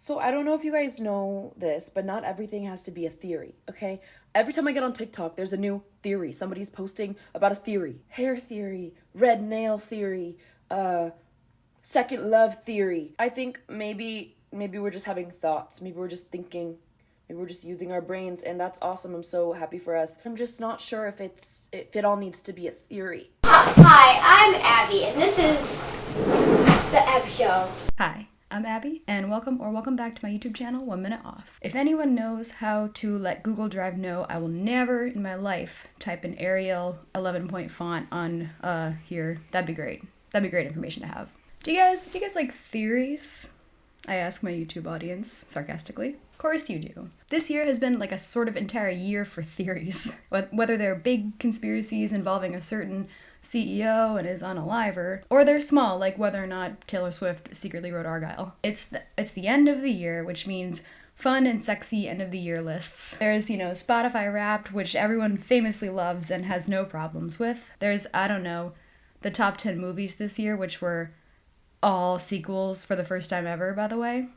So I don't know if you guys know this, but not everything has to be a theory, okay? Every time I get on TikTok, there's a new theory. Somebody's posting about a theory. Hair theory, red nail theory, second love theory. I think maybe we're just having thoughts. Maybe we're just thinking. Maybe we're just using our brains, and that's awesome. I'm so happy for us. I'm just not sure if it all needs to be a theory. Hi, I'm Abby, and this is the Ab Show. Hi, I'm Abby, and welcome back to my YouTube channel, 1 Minute Off. If anyone knows how to let Google Drive know I will never in my life type an Arial 11-point font on here, that'd be great. That'd be great information to have. Do you guys like theories? I ask my YouTube audience sarcastically. Of course you do. This year has been like a sort of entire year for theories. Whether they're big conspiracies involving a certain CEO and is unalive, or they're small, like whether or not Taylor Swift secretly wrote Argyle. It's the end of the year, which means fun and sexy end of the year lists. There's, Spotify Wrapped, which everyone famously loves and has no problems with. There's, the top 10 movies this year, which were all sequels for the first time ever, by the way.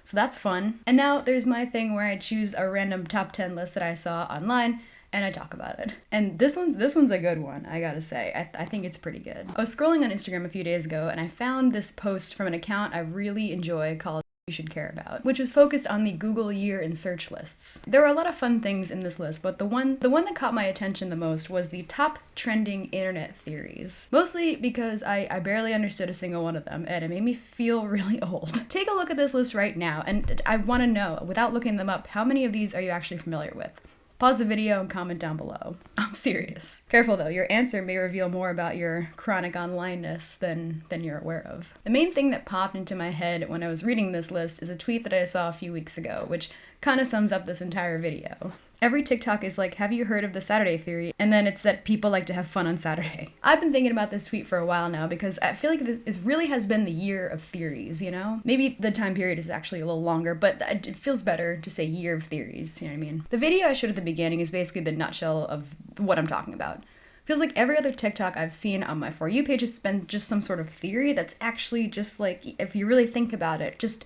So that's fun. And now there's my thing where I choose a random top 10 list that I saw online and I talk about it. And this one's a good one, I gotta say. I think it's pretty good. I was scrolling on Instagram a few days ago and I found this post from an account I really enjoy called You Should Care About, which was focused on the Google year in search lists. There were a lot of fun things in this list, but the one that caught my attention the most was the top trending internet theories. Mostly because I barely understood a single one of them, and it made me feel really old. Take a look at this list right now, and I want to know, without looking them up, how many of these are you actually familiar with? Pause the video and comment down below. I'm serious. Careful though, your answer may reveal more about your chronic onlineness than you're aware of. The main thing that popped into my head when I was reading this list is a tweet that I saw a few weeks ago, which kind of sums up this entire video. Every TikTok is like, have you heard of the Saturday theory? And then it's that people like to have fun on Saturday. I've been thinking about this tweet for a while now because I feel like this really has been the year of theories, Maybe the time period is actually a little longer, but it feels better to say year of theories, you know what I mean? The video I showed at the beginning is basically the nutshell of what I'm talking about. Feels like every other TikTok I've seen on my For You page has been just some sort of theory that's actually just like, if you really think about it, just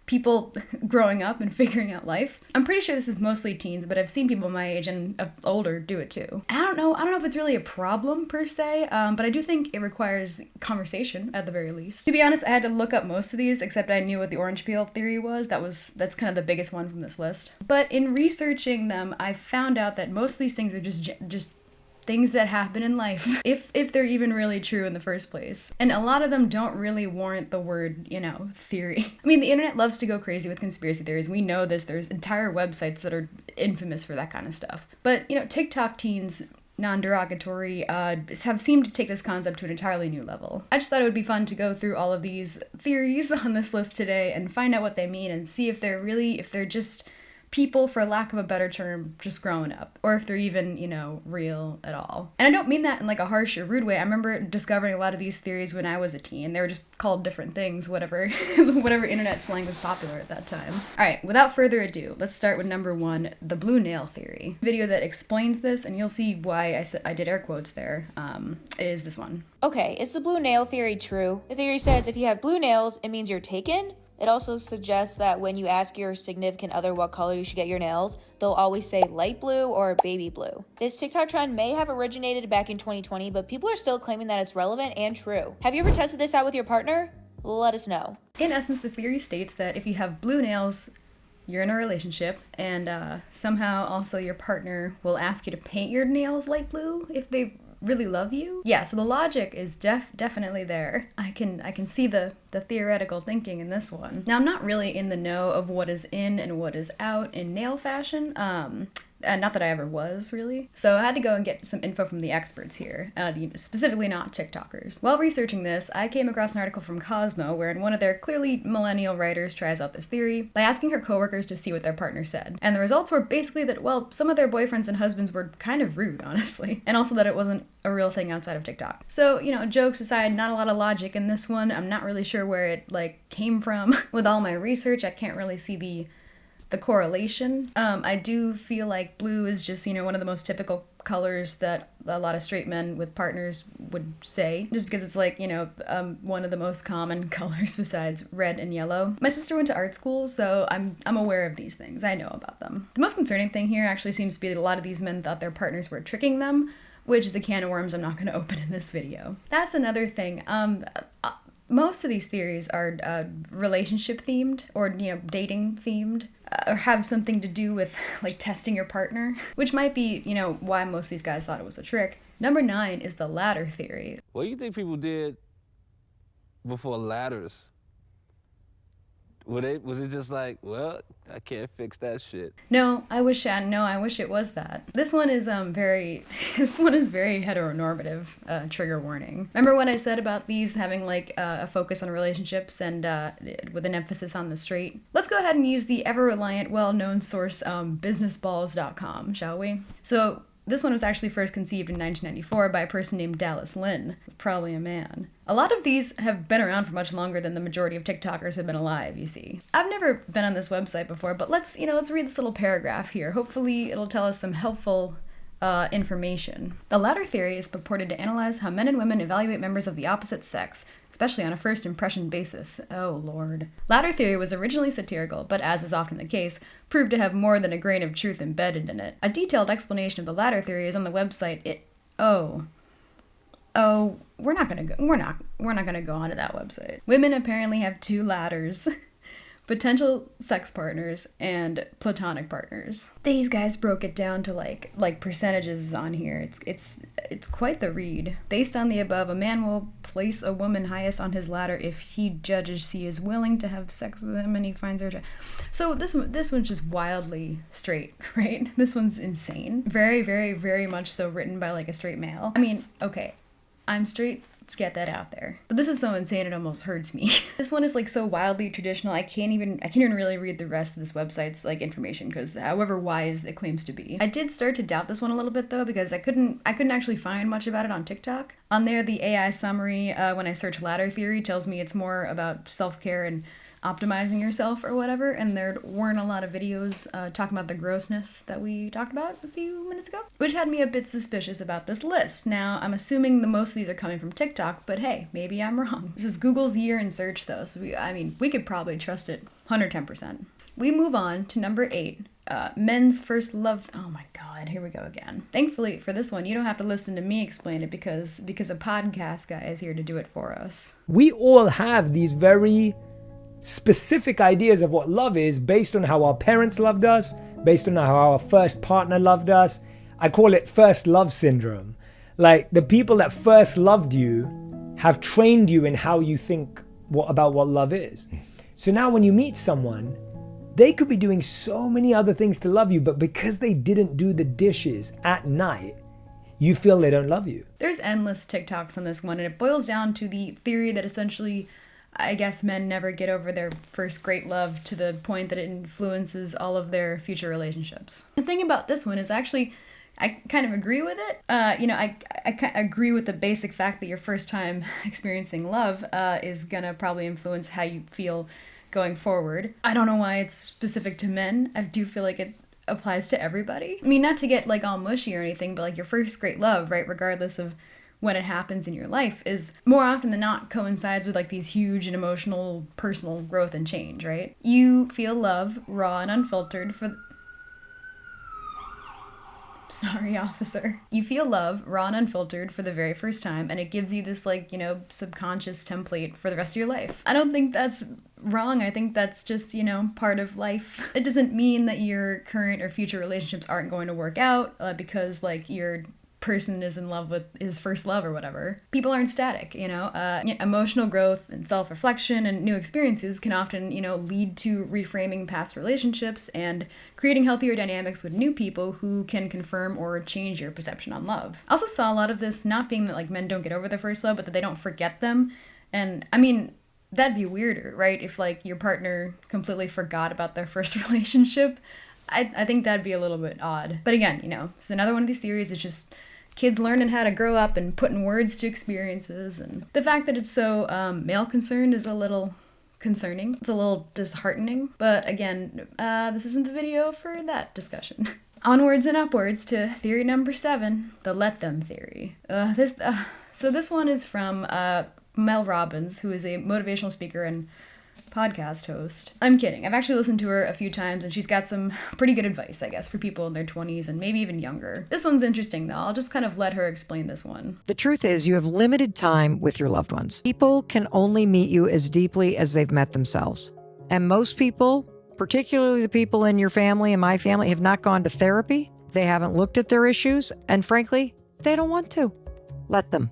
people growing up and figuring out life. I'm pretty sure this is mostly teens, but I've seen people my age and older do it too. I don't know if it's really a problem per se, but I do think it requires conversation at the very least. To be honest, I had to look up most of these, except I knew what the orange peel theory was. That's kind of the biggest one from this list. But in researching them, I found out that most of these things are just things that happen in life, if they're even really true in the first place. And a lot of them don't really warrant the word, theory. I mean, the internet loves to go crazy with conspiracy theories. We know this. There's entire websites that are infamous for that kind of stuff. But, TikTok teens, non-derogatory, have seemed to take this concept to an entirely new level. I just thought it would be fun to go through all of these theories on this list today and find out what they mean and see if they're just people, for lack of a better term, just growing up, or if they're even, real at all. And I don't mean that in like a harsh or rude way. I remember discovering a lot of these theories when I was a teen. They were just called different things, whatever internet slang was popular at that time. All right, without further ado, let's start with number 1, the blue nail theory. Video that explains this, and you'll see why I did air quotes there, is this one. Okay, is the blue nail theory true? The theory says if you have blue nails, it means you're taken. It also suggests that when you ask your significant other what color you should get your nails, they'll always say light blue or baby blue. This TikTok trend may have originated back in 2020, but people are still claiming that it's relevant and true. Have you ever tested this out with your partner? Let us know. In essence, the theory states that if you have blue nails, you're in a relationship, and somehow also your partner will ask you to paint your nails light blue if they really love you. Yeah, so the logic is definitely there. I can see the theoretical thinking in this one. Now, I'm not really in the know of what is in and what is out in nail fashion. Not that I ever was, really. So I had to go and get some info from the experts here, specifically not TikTokers. While researching this, I came across an article from Cosmo wherein one of their clearly millennial writers tries out this theory by asking her coworkers to see what their partner said. And the results were basically that, well, some of their boyfriends and husbands were kind of rude, honestly. And also that it wasn't a real thing outside of TikTok. So, jokes aside, not a lot of logic in this one. I'm not really sure where it, came from. With all my research, I can't really see the correlation. I do feel like blue is just, one of the most typical colors that a lot of straight men with partners would say, just because it's like, one of the most common colors besides red and yellow. My sister went to art school, so I'm aware of these things. I know about them. The most concerning thing here actually seems to be that a lot of these men thought their partners were tricking them, which is a can of worms I'm not going to open in this video. That's another thing. Most of these theories are relationship themed or, dating themed, or have something to do with like testing your partner, which might be, why most of these guys thought it was a trick. Number 9 is the ladder theory. What do you think people did before ladders? Was it just like, well, I can't fix that shit? No, I wish it was that. This one is very heteronormative, trigger warning. Remember when I said about these having like a focus on relationships and with an emphasis on the straight? Let's go ahead and use the ever-reliant, well-known source, businessballs.com, shall we? So this one was actually first conceived in 1994 by a person named Dallas Lynn, probably a man. A lot of these have been around for much longer than the majority of TikTokers have been alive, you see. I've never been on this website before, but let's read this little paragraph here. Hopefully it'll tell us some helpful information. The ladder theory is purported to analyze how men and women evaluate members of the opposite sex, especially on a first impression basis. Oh lord. Ladder theory was originally satirical, but as is often the case, proved to have more than a grain of truth embedded in it. A detailed explanation of the ladder theory is on the website. We're not gonna go onto that website. Women apparently have 2 ladders. Potential sex partners and platonic partners. These guys broke it down to like percentages on here. It's quite the read. Based on the above, a man will place a woman highest on his ladder if he judges she is willing to have sex with him and he finds her. So this one's just wildly straight, right? This one's insane. Very, very, very much so written by like a straight male. I mean, okay, I'm straight. Let's get that out there. But this is so insane it almost hurts me. This one is like so wildly traditional. I can't even really read the rest of this website's like information because however wise it claims to be. I did start to doubt this one a little bit though because I couldn't actually find much about it on TikTok. On there, the AI summary when I search ladder theory tells me it's more about self-care and optimizing yourself or whatever, and there weren't a lot of videos talking about the grossness that we talked about a few minutes ago, which had me a bit suspicious about this list. Now, I'm assuming most of these are coming from TikTok, but hey, maybe I'm wrong. This is Google's year in search though, so we could probably trust it 110%. We move on to number 8, men's first love. Oh my god, here we go again. Thankfully for this one, you don't have to listen to me explain it because a podcast guy is here to do it for us. We all have these very specific ideas of what love is based on how our parents loved us, based on how our first partner loved us. I call it first love syndrome. Like the people that first loved you have trained you in how you think about what love is. So now when you meet someone, they could be doing so many other things to love you, but because they didn't do the dishes at night, you feel they don't love you. There's endless TikToks on this one, and it boils down to the theory that essentially I guess men never get over their first great love to the point that it influences all of their future relationships. The thing about this one is actually, I kind of agree with it. I agree with the basic fact that your first time experiencing love is gonna probably influence how you feel going forward. I don't know why it's specific to men. I do feel like it applies to everybody. I mean, not to get like all mushy or anything, but like your first great love, right, regardless of when it happens in your life, is more often than not coincides with like these huge and emotional personal growth and change, right? You feel love raw and unfiltered for Sorry, officer. You feel love raw and unfiltered for the very first time, and it gives you this like, subconscious template for the rest of your life. I don't think that's wrong. I think that's just, part of life. It doesn't mean that your current or future relationships aren't going to work out because like your person is in love with his first love or whatever. People aren't static, emotional growth and self-reflection and new experiences can often, lead to reframing past relationships and creating healthier dynamics with new people who can confirm or change your perception on love. I also saw a lot of this not being that like men don't get over their first love, but that they don't forget them. And I mean, that'd be weirder, right? If like your partner completely forgot about their first relationship. I think that'd be a little bit odd. But again, it's another one of these theories. It's just kids learning how to grow up and putting words to experiences. And the fact that it's so male concerned is a little concerning. It's a little disheartening. But again, this isn't the video for that discussion. Onwards and upwards to theory number 7, the let them theory. So this one is from Mel Robbins, who is a motivational speaker and podcast host. I'm kidding. I've actually listened to her a few times, and she's got some pretty good advice, I guess, for people in their 20s and maybe even younger. This one's interesting, though. I'll just kind of let her explain this one. The truth is, you have limited time with your loved ones. People can only meet you as deeply as they've met themselves. And most people, particularly the people in your family and my family, have not gone to therapy. They haven't looked at their issues, and frankly, they don't want to. Let them.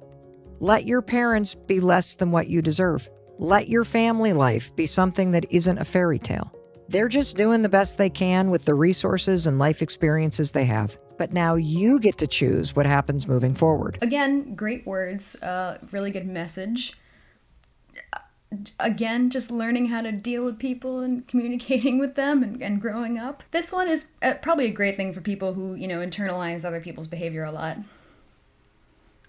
Let your parents be less than what you deserve. Let your family life be something that isn't a fairy tale. They're just doing the best they can with the resources and life experiences they have. But now you get to choose what happens moving forward. Again, great words, really good message. Again, just learning how to deal with people and communicating with them and growing up. This one is probably a great thing for people who, internalize other people's behavior a lot.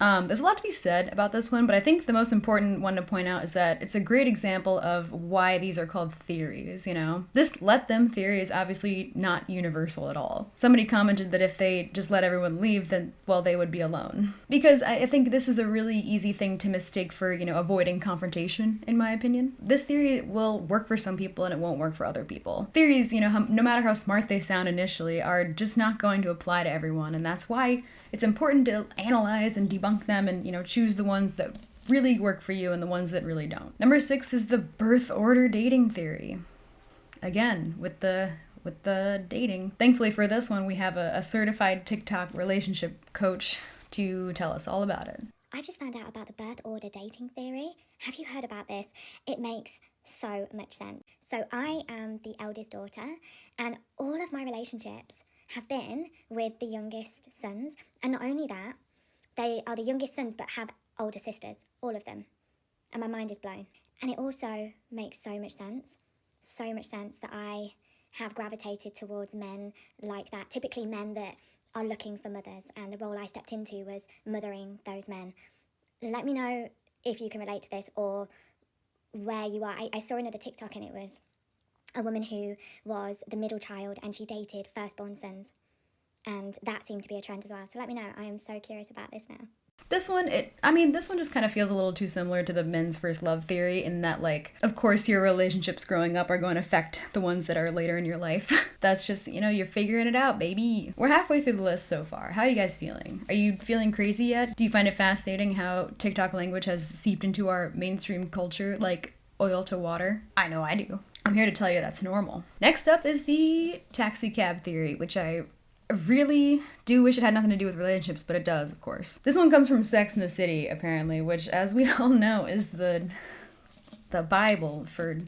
There's a lot to be said about this one, but I think the most important one to point out is that it's a great example of why these are called theories, This let them theory is obviously not universal at all. Somebody commented that if they just let everyone leave, then, well, they would be alone. Because I think this is a really easy thing to mistake for, avoiding confrontation, in my opinion. This theory will work for some people and it won't work for other people. Theories, no matter how smart they sound initially, are just not going to apply to everyone, and that's why it's important to analyze and debunk them and, choose the ones that really work for you and the ones that really don't. Number 6 is the birth order dating theory. Again, with the dating. Thankfully for this one, we have a certified TikTok relationship coach to tell us all about it. I just found out about the birth order dating theory. Have you heard about this? It makes so much sense. So I am the eldest daughter, and all of my relationships have been with the youngest sons. And not only that, they are the youngest sons but have older sisters, all of them. And my mind is blown. And it also makes so much sense that I have gravitated towards men like that, typically men that are looking for mothers, and the role I stepped into was mothering those men. Let me know if you can relate to this or where you are. I saw another TikTok, and it was a woman who was the middle child and she dated firstborn sons, and that seemed to be a trend as well. So let me know. I am so curious about this now. This one just kind of feels a little too similar to the men's first love theory in that, of course your relationships growing up are going to affect the ones that are later in your life. That's just, you're figuring it out, baby. We're halfway through the list so far. How are you guys feeling? Are you feeling crazy yet? Do you find it fascinating how TikTok language has seeped into our mainstream culture like oil to water? I know I do. I'm here to tell you that's normal. Next up is the taxi cab theory, which I really do wish it had nothing to do with relationships, but it does, of course. This one comes from Sex and the City, apparently, which, as we all know, is the Bible for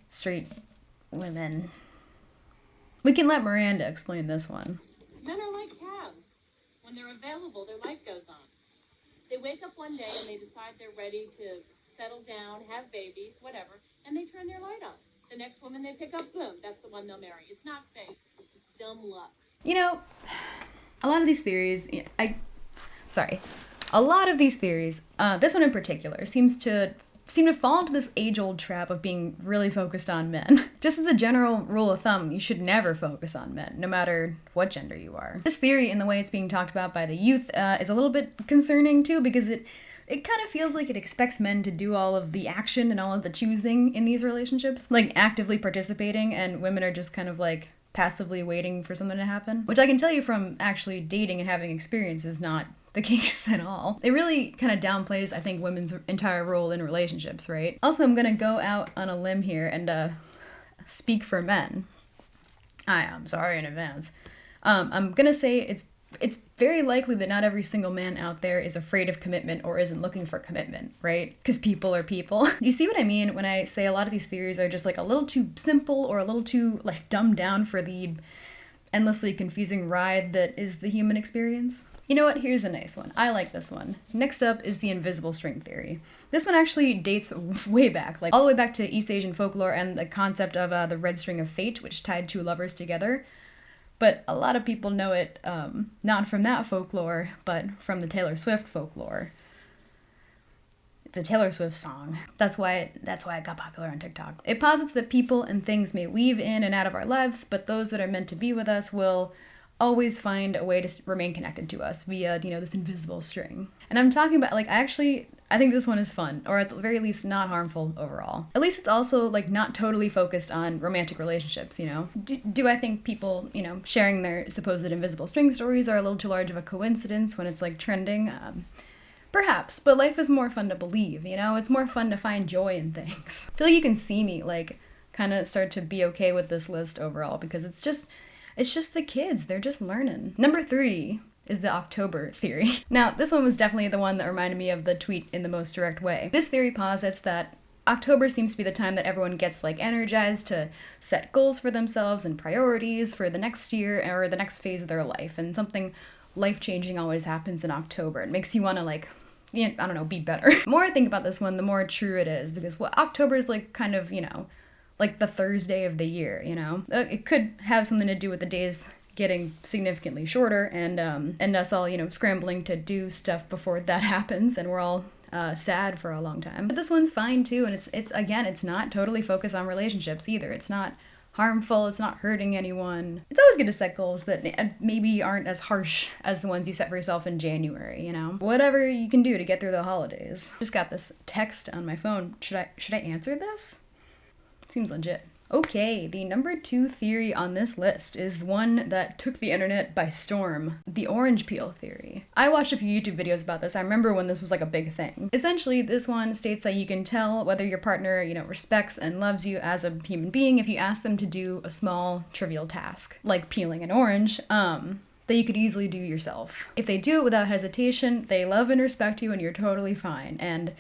straight women. We can let Miranda explain this one. Men are like cabs. When they're available, their life goes on. They wake up one day and they decide they're ready to settle down, have babies, whatever, and they turn their light on. The next woman they pick up, boom, that's the one they'll marry. It's not fate. It's dumb luck. A lot of these theories, a lot of these theories, this one in particular, seem to fall into this age-old trap of being really focused on men. Just as a general rule of thumb, you should never focus on men, no matter what gender you are. This theory, in the way it's being talked about by the youth, is a little bit concerning too, because it kind of feels like it expects men to do all of the action and all of the choosing in these relationships, like actively participating, and women are just kind of passively waiting for something to happen, which I can tell you from actually dating and having experience is not the case at all. It really kind of downplays, I think, women's entire role in relationships, right? Also, I'm gonna go out on a limb here and speak for men. I'm sorry in advance. I'm gonna say it's very likely that not every single man out there is afraid of commitment or isn't looking for commitment, right? Because people are people. You see what I mean when I say a lot of these theories are just a little too simple or a little too dumbed down for the endlessly confusing ride that is the human experience? You know what? Here's a nice one. I like this one. Next up is the invisible string theory. This one actually dates way back, all the way back to East Asian folklore and the concept of the red string of fate, which tied two lovers together. But a lot of people know it not from that folklore, but from the Taylor Swift folklore. It's a Taylor Swift song. That's why it got popular on TikTok. It posits that people and things may weave in and out of our lives, but those that are meant to be with us will always find a way to remain connected to us via, this invisible string. And I'm talking about, like, I think this one is fun, or at the very least not harmful overall. At least it's also, like, not totally focused on romantic relationships, Do I think people, sharing their supposed invisible string stories are a little too large of a coincidence when it's, like, trending? Perhaps, but life is more fun to believe, It's more fun to find joy in things. I feel like you can see me, like, kind of start to be okay with this list overall, because it's just the kids. They're just learning. Number 3 is the October theory. Now, this one was definitely the one that reminded me of the tweet in the most direct way. This theory posits that October seems to be the time that everyone gets, like, energized to set goals for themselves and priorities for the next year or the next phase of their life. And something life-changing always happens in October. It makes you want to, like, I don't know, be better. The more I think about this one, the more true it is, because October is, like, kind of, like the Thursday of the year, It could have something to do with the days getting significantly shorter and us all, scrambling to do stuff before that happens, and we're all sad for a long time. But this one's fine too, and it's not totally focused on relationships either. It's not harmful, it's not hurting anyone. It's always good to set goals that maybe aren't as harsh as the ones you set for yourself in January, Whatever you can do to get through the holidays. Just got this text on my phone. Should I answer this? Seems legit. Okay, the number 2 theory on this list is one that took the internet by storm, the orange peel theory. I watched a few YouTube videos about this. I remember when this was like a big thing. Essentially, this one states that you can tell whether your partner, respects and loves you as a human being if you ask them to do a small, trivial task, like peeling an orange, that you could easily do yourself. If they do it without hesitation, they love and respect you and you're totally fine. And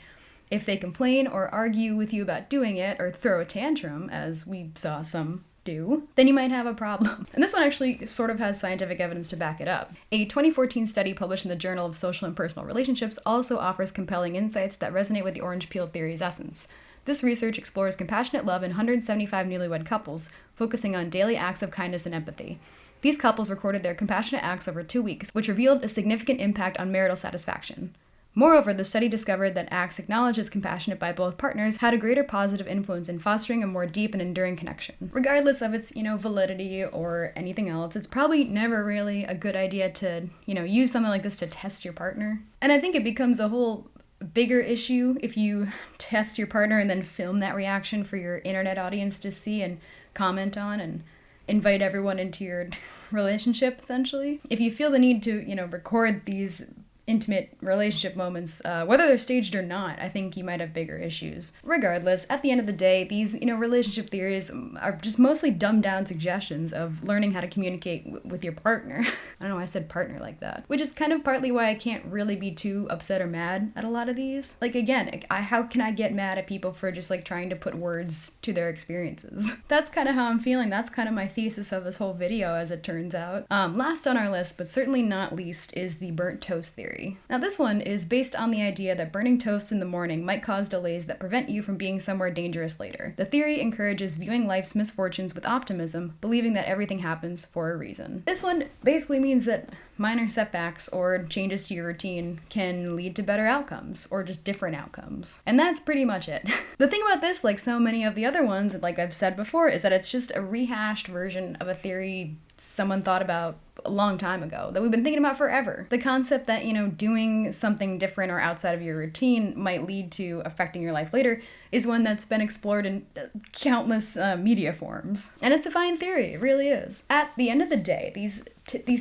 if they complain or argue with you about doing it or throw a tantrum, as we saw some do, then you might have a problem. And this one actually sort of has scientific evidence to back it up. A 2014 study published in the Journal of Social and Personal Relationships also offers compelling insights that resonate with the orange peel theory's essence. This research explores compassionate love in 175 newlywed couples, focusing on daily acts of kindness and empathy. These couples recorded their compassionate acts over 2 weeks, which revealed a significant impact on marital satisfaction. Moreover, the study discovered that acts acknowledged as compassionate by both partners had a greater positive influence in fostering a more deep and enduring connection. Regardless of its, validity or anything else, it's probably never really a good idea to, use something like this to test your partner. And I think it becomes a whole bigger issue if you test your partner and then film that reaction for your internet audience to see and comment on and invite everyone into your relationship, essentially. If you feel the need to, record these intimate relationship moments, whether they're staged or not, I think you might have bigger issues. Regardless, at the end of the day, these, relationship theories are just mostly dumbed down suggestions of learning how to communicate with your partner. I don't know why I said partner like that. Which is kind of partly why I can't really be too upset or mad at a lot of these. Like, again, how can I get mad at people for just, trying to put words to their experiences? That's kind of how I'm feeling. That's kind of my thesis of this whole video, as it turns out. Last on our list, but certainly not least, is the burnt toast theory. Now, this one is based on the idea that burning toast in the morning might cause delays that prevent you from being somewhere dangerous later. The theory encourages viewing life's misfortunes with optimism, believing that everything happens for a reason. This one basically means that minor setbacks or changes to your routine can lead to better outcomes, or just different outcomes. And that's pretty much it. The thing about this, like so many of the other ones, like I've said before, is that it's just a rehashed version of a theory someone thought about a long time ago, that we've been thinking about forever. The concept that, doing something different or outside of your routine might lead to affecting your life later is one that's been explored in countless media forms. And it's a fine theory, it really is. At the end of the day, these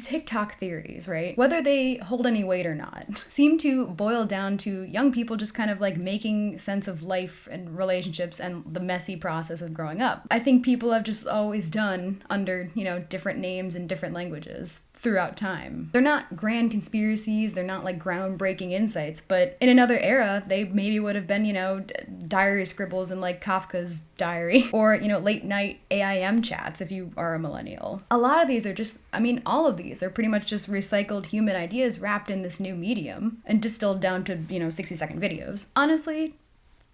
TikTok theories, right, whether they hold any weight or not, seem to boil down to young people just kind of making sense of life and relationships and the messy process of growing up. I think people have just always done under, different names and different languages throughout time. They're not grand conspiracies, they're not groundbreaking insights, but in another era, they maybe would have been, diary scribbles in Kafka's diary, or, late night AIM chats if you are a millennial. A lot of these are just, all of these are pretty much just recycled human ideas wrapped in this new medium and distilled down to, 60-second videos. Honestly,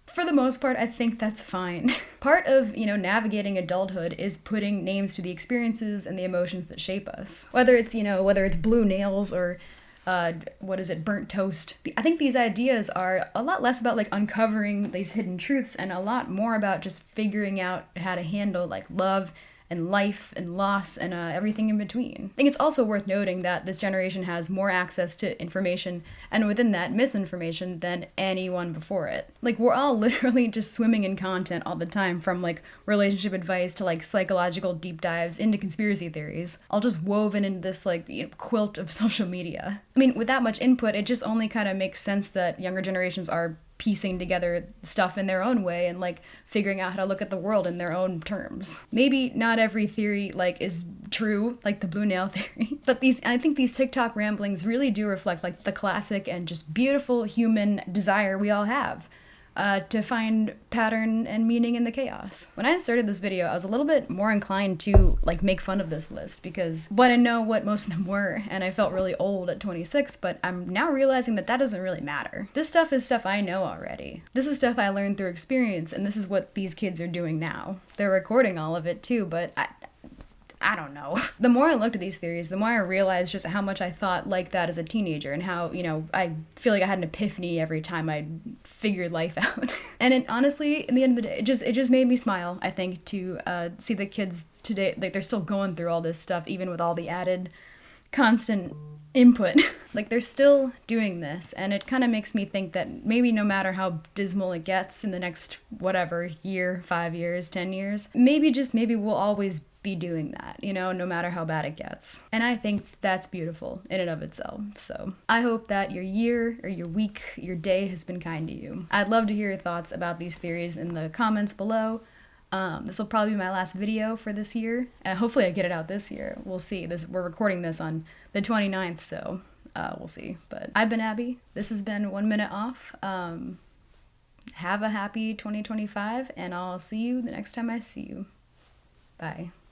for the most part, I think that's fine. Part of, navigating adulthood is putting names to the experiences and the emotions that shape us. Whether it's blue nails or, burnt toast. I think these ideas are a lot less about uncovering these hidden truths and a lot more about just figuring out how to handle love and life and loss and everything in between. I think it's also worth noting that this generation has more access to information, and within that, misinformation, than anyone before it. Like, we're all literally just swimming in content all the time, from like relationship advice to like psychological deep dives into conspiracy theories, all just woven into this like quilt of social media. I mean, with that much input, it just only kind of makes sense that younger generations are piecing together stuff in their own way and like figuring out how to look at the world in their own terms. Maybe not every theory like is true, like the blue nail theory, but I think these TikTok ramblings really do reflect like the classic and just beautiful human desire we all have. To find pattern and meaning in the chaos. When I started this video, I was a little bit more inclined to like make fun of this list because I didn't know what most of them were, and I felt really old at 26, but I'm now realizing that that doesn't really matter. This stuff is stuff I know already. This is stuff I learned through experience, and this is what these kids are doing now. They're recording all of it too, but I don't know. The more I looked at these theories, the more I realized just how much I thought like that as a teenager, and how, I feel like I had an epiphany every time I figured life out. And it honestly, in the end of the day, it just made me smile, I think, to see the kids today, like they're still going through all this stuff, even with all the added constant input. Like, they're still doing this, and it kind of makes me think that maybe no matter how dismal it gets in the next whatever year, 5 years, 10 years, maybe we'll always be doing that, no matter how bad it gets. And I think that's beautiful in and of itself. So I hope that your year or your week, your day has been kind to you. I'd love to hear your thoughts about these theories in the comments below. This will probably be my last video for this year, and hopefully I get it out this year. We'll see. We're recording this on the 29th, so we'll see. But I've been Abby. This has been 1 Minute Off. Have a happy 2025, and I'll see you the next time I see you. Bye.